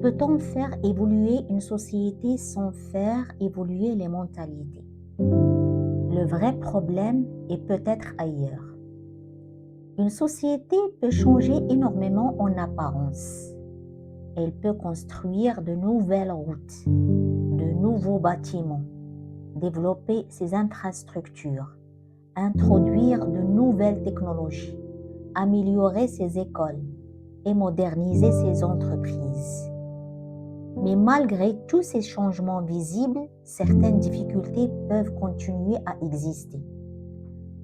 Peut-on faire évoluer une société sans faire évoluer les mentalités? Le vrai problème est peut-être ailleurs. Une société peut changer énormément en apparence. Elle peut construire de nouvelles routes, de nouveaux bâtiments, développer ses infrastructures, introduire de nouvelles technologies, améliorer ses écoles et moderniser ses entreprises. Mais malgré tous ces changements visibles, certaines difficultés peuvent continuer à exister.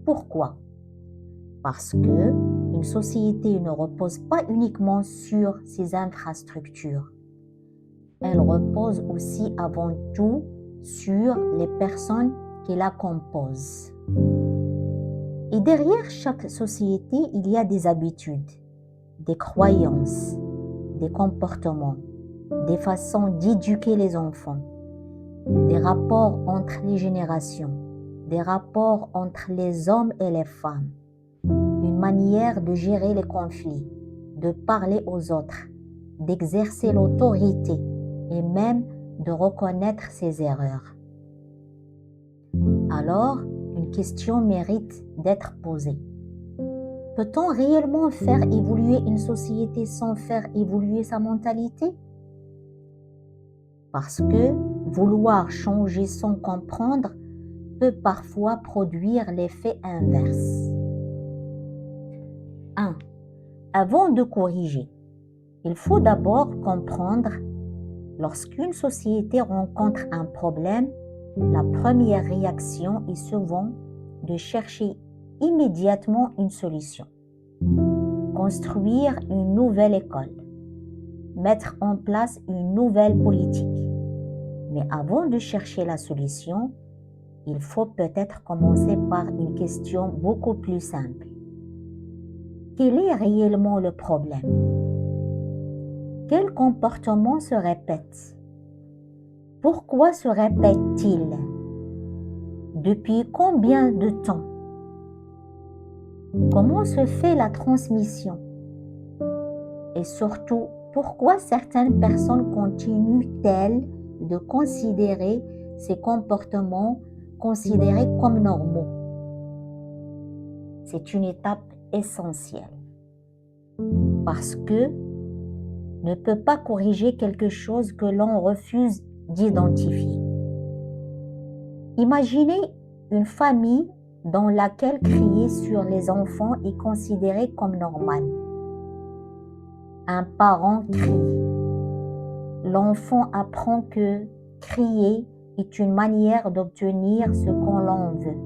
Pourquoi? Parce que une société ne repose pas uniquement sur ses infrastructures. Elle repose aussi avant tout sur les personnes qui la composent. Et derrière chaque société, il y a des habitudes, des croyances, des comportements, des façons d'éduquer les enfants, des rapports entre les générations, des rapports entre les hommes et les femmes, une manière de gérer les conflits, de parler aux autres, d'exercer l'autorité et même de reconnaître ses erreurs. Alors, une question mérite d'être posée. Peut-on réellement faire évoluer une société sans faire évoluer sa mentalité? Parce que vouloir changer sans comprendre peut parfois produire l'effet inverse. 1. Avant de corriger, il faut d'abord comprendre. Lorsqu'une société rencontre un problème, la première réaction est souvent de chercher immédiatement une solution. Construire une nouvelle école, mettre en place une nouvelle politique. Mais avant de chercher la solution, il faut peut-être commencer par une question beaucoup plus simple. Quel est réellement le problème? Quel comportement se répète? Pourquoi se répète-t-il? Depuis combien de temps? Comment se fait la transmission? Et surtout, pourquoi certaines personnes continuent-elles de considérer ces comportements considérés comme normaux? C'est une étape essentielle parce que ne peut pas corriger quelque chose que l'on refuse d'identifier. Imaginez une famille dans laquelle crier sur les enfants est considéré comme normal. Un parent crie. L'enfant apprend que crier est une manière d'obtenir ce qu'on l'en veut.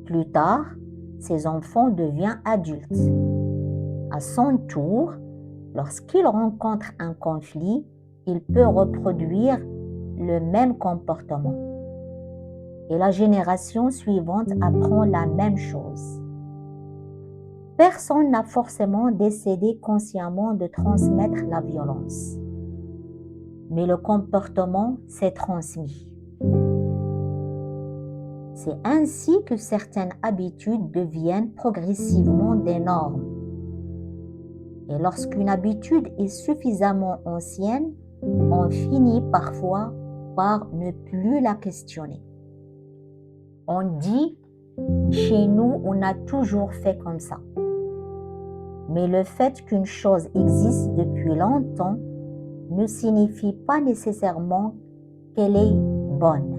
Plus tard, ces enfants deviennent adultes. À son tour, lorsqu'il rencontre un conflit, il peut reproduire le même comportement. Et la génération suivante apprend la même chose. Personne n'a forcément décidé consciemment de transmettre la violence. Mais le comportement s'est transmis. C'est ainsi que certaines habitudes deviennent progressivement des normes. Et lorsqu'une habitude est suffisamment ancienne, on finit parfois par ne plus la questionner. On dit, chez nous, on a toujours fait comme ça. Mais le fait qu'une chose existe depuis longtemps ne signifie pas nécessairement qu'elle est bonne.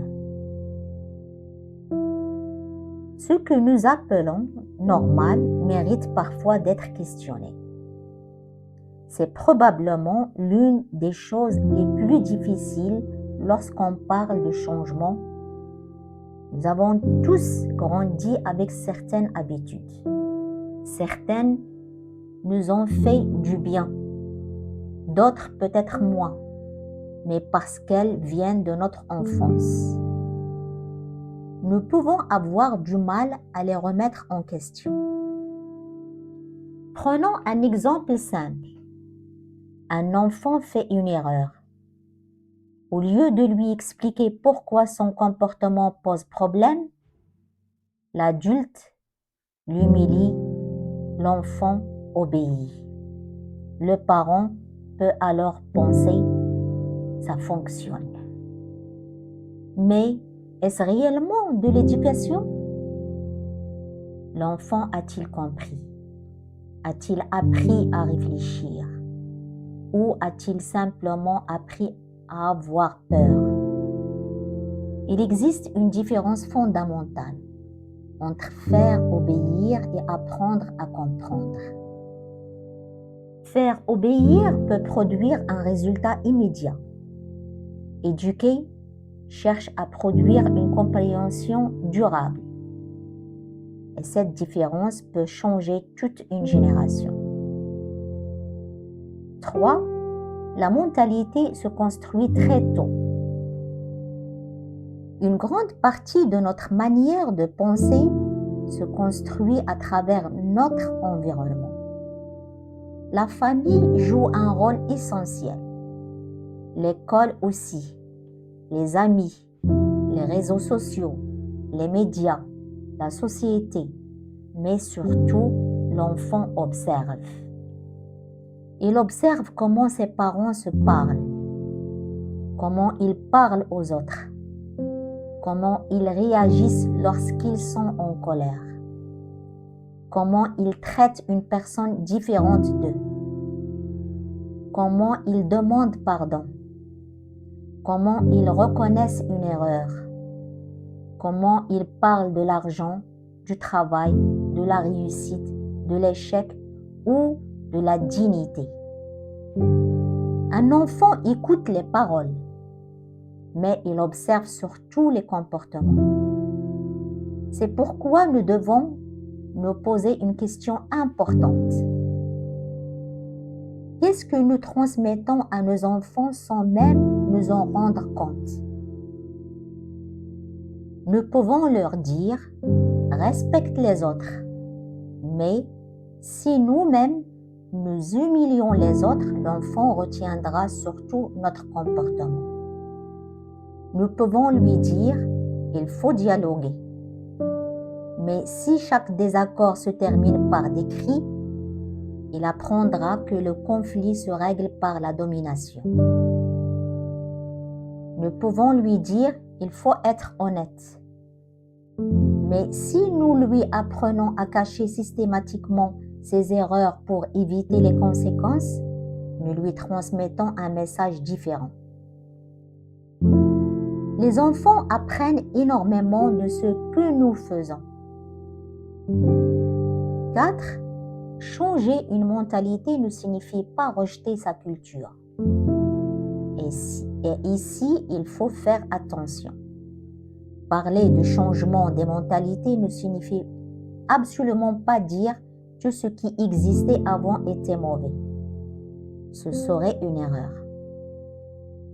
Ce que nous appelons normal mérite parfois d'être questionné. C'est probablement l'une des choses les plus difficiles lorsqu'on parle de changement. Nous avons tous grandi avec certaines habitudes. Certaines nous ont fait du bien, d'autres peut-être moins, mais parce qu'elles viennent de notre enfance. Nous pouvons avoir du mal à les remettre en question. Prenons un exemple simple. Un enfant fait une erreur. Au lieu de lui expliquer pourquoi son comportement pose problème, l'adulte l'humilie, l'enfant obéit. Le parent peut alors penser, ça fonctionne. Mais est-ce réellement de l'éducation? L'enfant a-t-il compris? A-t-il appris à réfléchir? Ou a-t-il simplement appris à avoir peur? Il existe une différence fondamentale entre faire obéir et apprendre à comprendre. Faire obéir peut produire un résultat immédiat. Éduquer cherche à produire une compréhension durable. Et cette différence peut changer toute une génération. 3. La mentalité se construit très tôt. Une grande partie de notre manière de penser se construit à travers notre environnement. La famille joue un rôle essentiel. L'école aussi, les amis, les réseaux sociaux, les médias, la société, mais surtout l'enfant observe. Il observe comment ses parents se parlent, comment ils parlent aux autres, comment ils réagissent lorsqu'ils sont en colère, comment ils traitent une personne différente d'eux, comment ils demandent pardon, comment ils reconnaissent une erreur, comment ils parlent de l'argent, du travail, de la réussite, de l'échec ou de la dignité. Un enfant écoute les paroles, mais il observe surtout les comportements. C'est pourquoi nous devons nous poser une question importante. Qu'est-ce que nous transmettons à nos enfants sans même nous en rendre compte? Nous pouvons leur dire « respecte les autres », mais si nous-mêmes nous humilions les autres, l'enfant retiendra surtout notre comportement. Nous pouvons lui dire « il faut dialoguer », mais si chaque désaccord se termine par des cris, il apprendra que le conflit se règle par la domination. Nous pouvons lui dire « il faut être honnête ». Mais si nous lui apprenons à cacher systématiquement ses erreurs pour éviter les conséquences, nous lui transmettons un message différent. Les enfants apprennent énormément de ce que nous faisons. 4. Changer une mentalité ne signifie pas rejeter sa culture. Et ici, il faut faire attention. Parler de changement des mentalités ne signifie absolument pas dire que ce qui existait avant était mauvais. Ce serait une erreur.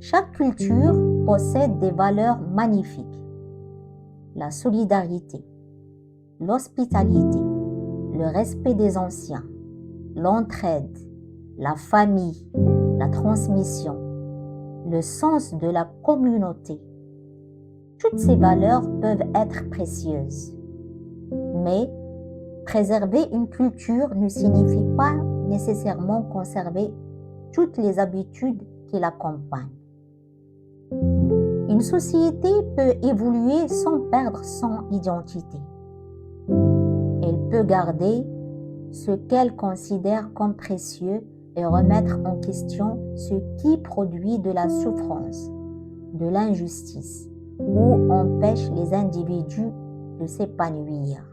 Chaque culture possède des valeurs magnifiques. La solidarité, l'hospitalité, le respect des anciens, l'entraide, la famille, la transmission, le sens de la communauté. Toutes ces valeurs peuvent être précieuses. Mais préserver une culture ne signifie pas nécessairement conserver toutes les habitudes qui l'accompagnent. Une société peut évoluer sans perdre son identité. Elle peut garder ce qu'elle considère comme précieux et remettre en question ce qui produit de la souffrance, de l'injustice ou empêche les individus de s'épanouir.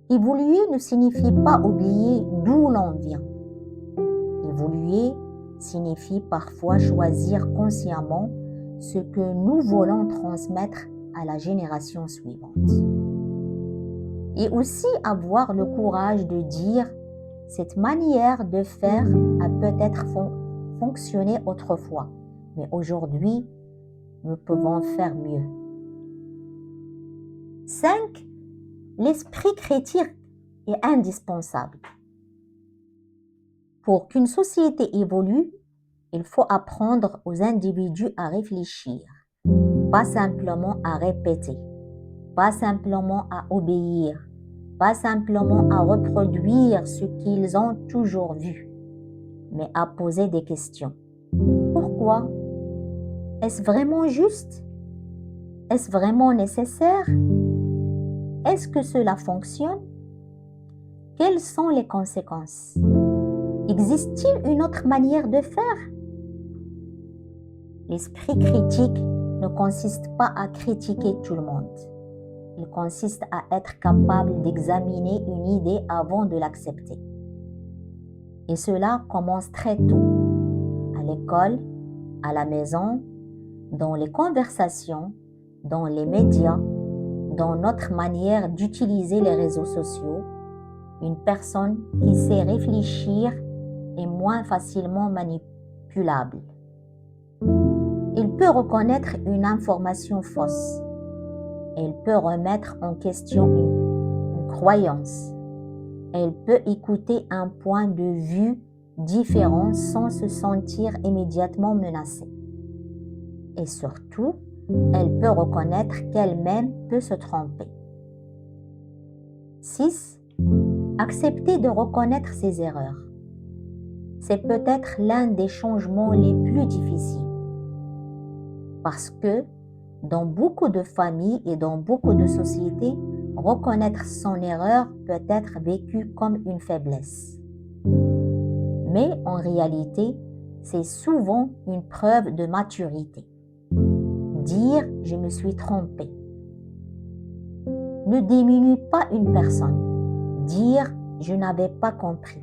Évoluer ne signifie pas oublier d'où l'on vient. Évoluer signifie parfois choisir consciemment ce que nous voulons transmettre à la génération suivante. Et aussi avoir le courage de dire « cette manière de faire a peut-être fonctionné autrefois, mais aujourd'hui, nous pouvons faire mieux. » 5. L'esprit critique est indispensable. Pour qu'une société évolue, il faut apprendre aux individus à réfléchir, pas simplement à répéter, pas simplement à obéir, pas simplement à reproduire ce qu'ils ont toujours vu. mais à poser des questions. Pourquoi? Est-ce vraiment juste? Est-ce vraiment nécessaire? Est-ce que cela fonctionne? Quelles sont les conséquences? Existe-t-il une autre manière de faire? L'esprit critique ne consiste pas à critiquer tout le monde. Il consiste à être capable d'examiner une idée avant de l'accepter. Et cela commence très tôt, à l'école, à la maison, dans les conversations, dans les médias, dans notre manière d'utiliser les réseaux sociaux. Une personne qui sait réfléchir est moins facilement manipulable. Il peut reconnaître une information fausse. Elle peut remettre en question une croyance. Elle peut écouter un point de vue différent sans se sentir immédiatement menacée. Et surtout, elle peut reconnaître qu'elle-même peut se tromper. 6. Accepter de reconnaître ses erreurs. C'est peut-être l'un des changements les plus difficiles. Parce que dans beaucoup de familles et dans beaucoup de sociétés, reconnaître son erreur peut être vécu comme une faiblesse. Mais en réalité, c'est souvent une preuve de maturité. Dire « je me suis trompé » ne diminue pas une personne. Dire « je n'avais pas compris »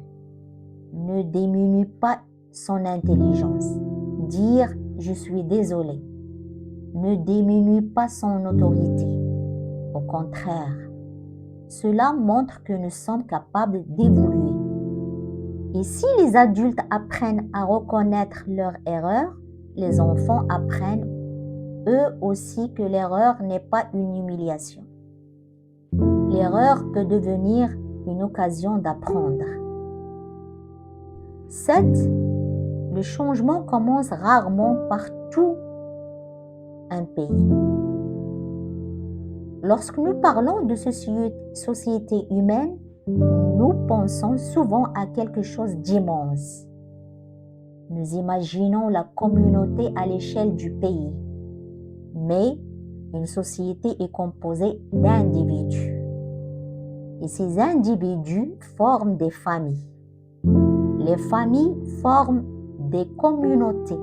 ne diminue pas son intelligence. Dire « je suis désolé » ne diminue pas son autorité. Au contraire, cela montre que nous sommes capables d'évoluer. Et si les adultes apprennent à reconnaître leurs erreurs, les enfants apprennent eux aussi que l'erreur n'est pas une humiliation. L'erreur peut devenir une occasion d'apprendre. 7. Le changement commence rarement par tout un pays. Lorsque nous parlons de société humaine, nous pensons souvent à quelque chose d'immense. Nous imaginons la communauté à l'échelle du pays. Mais une société est composée d'individus. Et ces individus forment des familles. Les familles forment des communautés.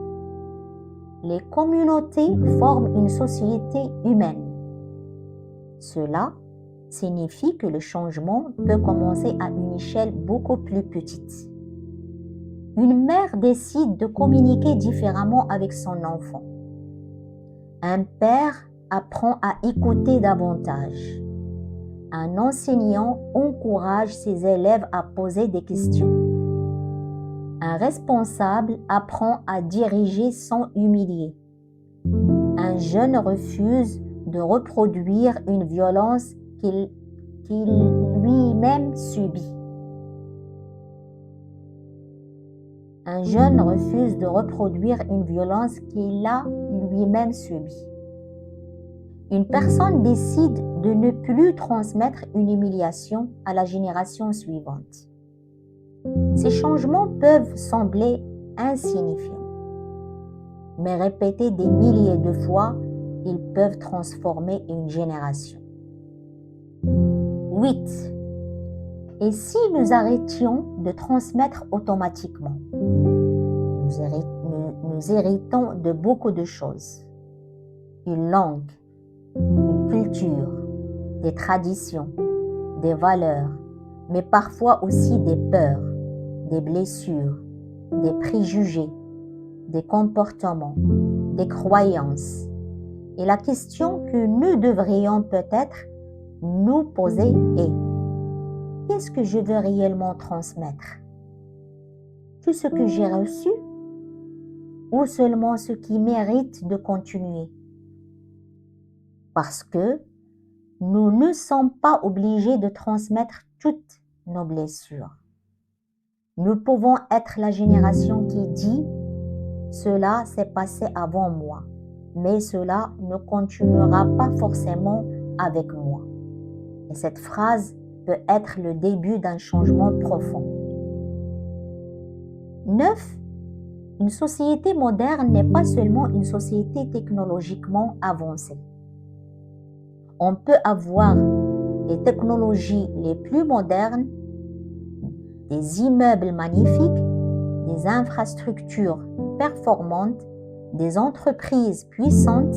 Les communautés forment une société humaine. Cela signifie que le changement peut commencer à une échelle beaucoup plus petite. Une mère décide de communiquer différemment avec son enfant. Un père apprend à écouter davantage. Un enseignant encourage ses élèves à poser des questions. Un responsable apprend à diriger sans humilier. Un jeune refuse de reproduire une violence qu'il lui-même subit. Un jeune refuse de reproduire une violence qu'il a lui-même subie. Une personne décide de ne plus transmettre une humiliation à la génération suivante. Ces changements peuvent sembler insignifiants, mais répétés des milliers de fois, ils peuvent transformer une génération. 8. Et si nous arrêtions de transmettre automatiquement? Nous héritons de beaucoup de choses. Une langue, une culture, des traditions, des valeurs, mais parfois aussi des peurs, des blessures, des préjugés, des comportements, des croyances. Et la question que nous devrions peut-être nous poser est: qu'est-ce que je veux réellement transmettre? Tout ce que j'ai reçu ou seulement ce qui mérite de continuer? Parce que nous ne sommes pas obligés de transmettre toutes nos blessures. Nous pouvons être la génération qui dit « Cela s'est passé avant moi, mais cela ne continuera pas forcément avec moi. » Et cette phrase peut être le début d'un changement profond. 9. Une société moderne n'est pas seulement une société technologiquement avancée. On peut avoir les technologies les plus modernes, des immeubles magnifiques, des infrastructures performantes, des entreprises puissantes,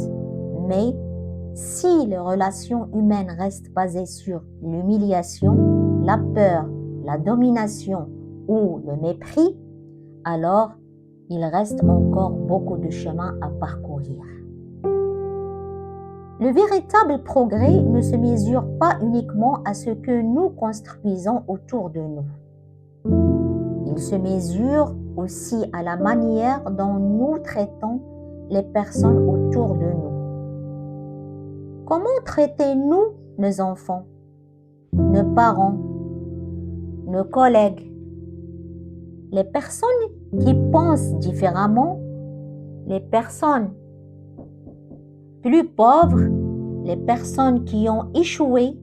mais si les relations humaines restent basées sur l'humiliation, la peur, la domination ou le mépris, alors il reste encore beaucoup de chemin à parcourir. Le véritable progrès ne se mesure pas uniquement à ce que nous construisons autour de nous. Il se mesure aussi à la manière dont nous traitons les personnes autour de nous. Comment traitez-nous nos enfants, nos parents, nos collègues, les personnes qui pensent différemment, les personnes plus pauvres, les personnes qui ont échoué,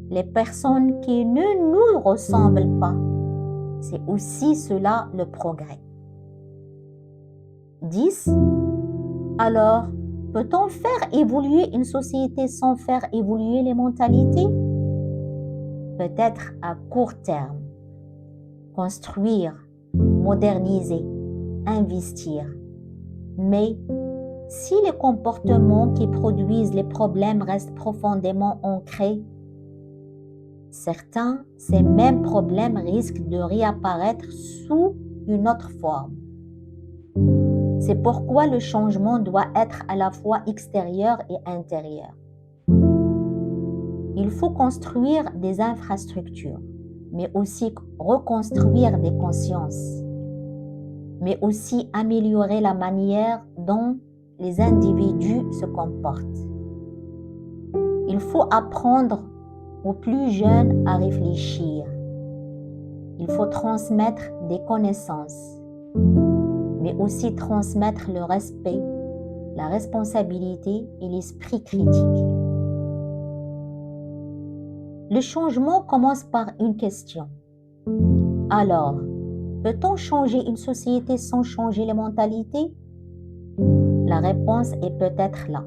les personnes qui ne nous ressemblent pas? C'est aussi cela le progrès. 10. Alors, peut-on faire évoluer une société sans faire évoluer les mentalités? Peut-être à court terme. Construire, moderniser, investir. Mais si les comportements qui produisent les problèmes restent profondément ancrés, certains, ces mêmes problèmes risquent de réapparaître sous une autre forme. C'est pourquoi le changement doit être à la fois extérieur et intérieur. Il faut construire des infrastructures, mais aussi reconstruire des consciences, mais aussi améliorer la manière dont les individus se comportent. Il faut apprendre aux plus jeunes à réfléchir. Il faut transmettre des connaissances, mais aussi transmettre le respect, la responsabilité et l'esprit critique. Le changement commence par une question. Alors, peut-on changer une société sans changer les mentalités? La réponse est peut-être là.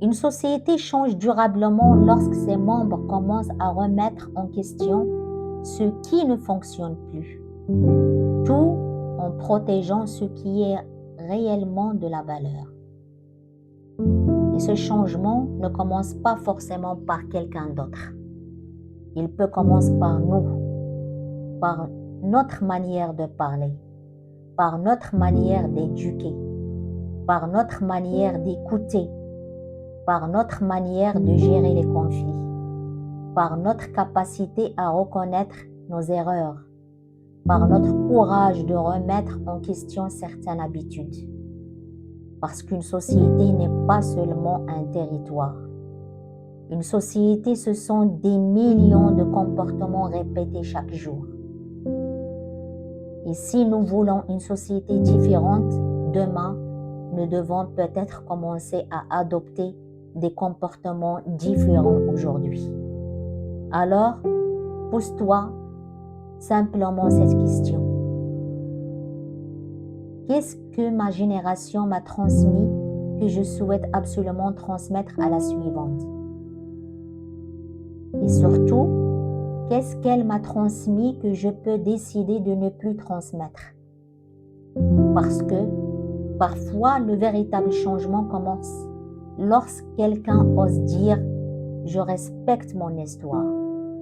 Une société change durablement lorsque ses membres commencent à remettre en question ce qui ne fonctionne plus, tout en protégeant ce qui est réellement de la valeur. Et ce changement ne commence pas forcément par quelqu'un d'autre. Il peut commencer par nous, par notre manière de parler, par notre manière d'éduquer, par notre manière d'écouter, par notre manière de gérer les conflits, par notre capacité à reconnaître nos erreurs, par notre courage de remettre en question certaines habitudes. Parce qu'une société n'est pas seulement un territoire. Une société, ce sont des millions de comportements répétés chaque jour. Et si nous voulons une société différente demain, nous devons peut-être commencer à adopter des comportements différents aujourd'hui. Alors, pose-toi simplement cette question. Qu'est-ce que ma génération m'a transmis que je souhaite absolument transmettre à la suivante? Et surtout, qu'est-ce qu'elle m'a transmis que je peux décider de ne plus transmettre? Parce que parfois, le véritable changement commence lorsque quelqu'un ose dire « Je respecte mon histoire,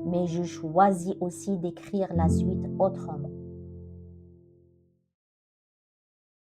mais je choisis aussi d'écrire la suite autrement ».